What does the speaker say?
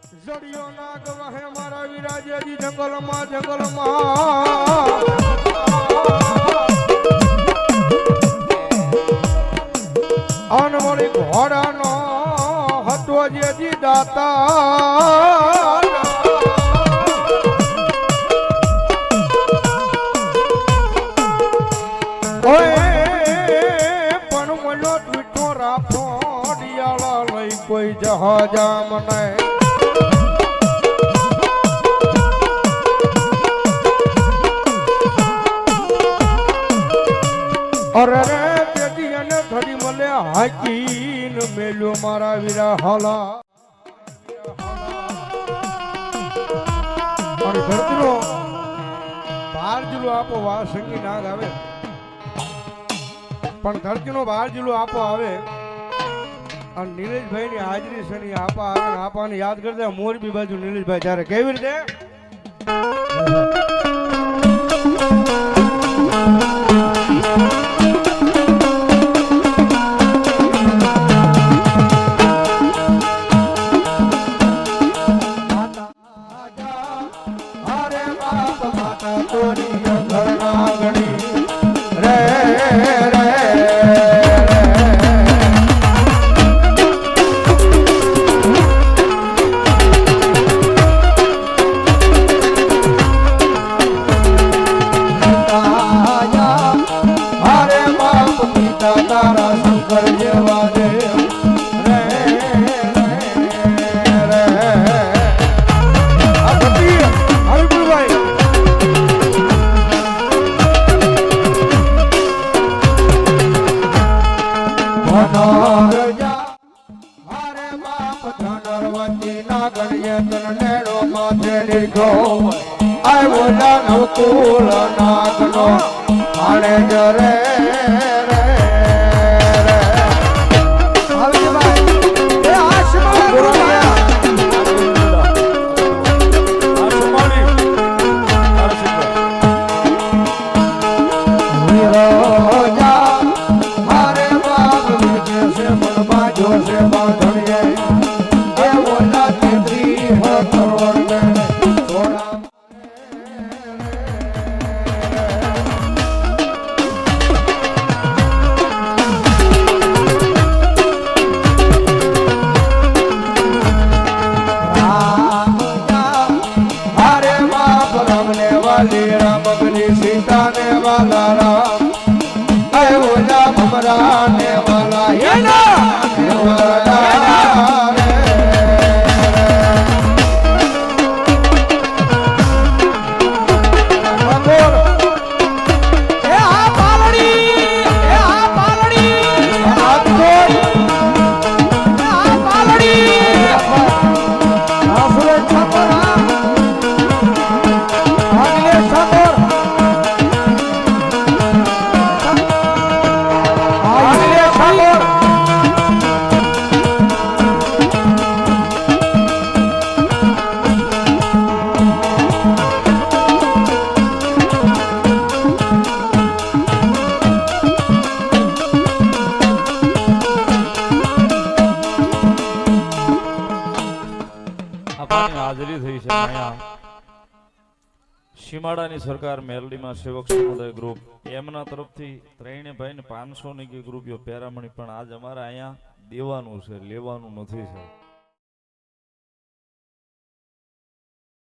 જડિયો નાગ વહે મારા વિરાજેજી જંગલમાં અનમળી ઘોડાનો હતો જેજી દાતા પણ મનો ટ્વીટો રાખો ડિયાળા લઈ કોઈ જહાજા મને અરે રે તેથી અને ઘડી મને હાકીન મેલ્યો મારા વીરા હાલા અને ધરતીનો બાર જુલો આપો વા સંગી નાગ આવે પણ ધરતીનો બાર જુલો આપો આવે અને નીલેશભાઈ ની હાજરી શનિ આપા આવે ને આપાને યાદ કરી દે મોરબી બાજુ નીલેશભાઈ ત્યારે કેવી રીતે હાજરી થઈ છે અહીંયા સીમાડાની સરકાર મેલડીમાં સેવક સમુદાય ગ્રુપ એમના તરફથી ત્રણે ભાઈને 500 ની રૂપિયો પેરામણી પણ આજ અમારે અહીંયા દેવાનું છે લેવાનું નથી સાહેબ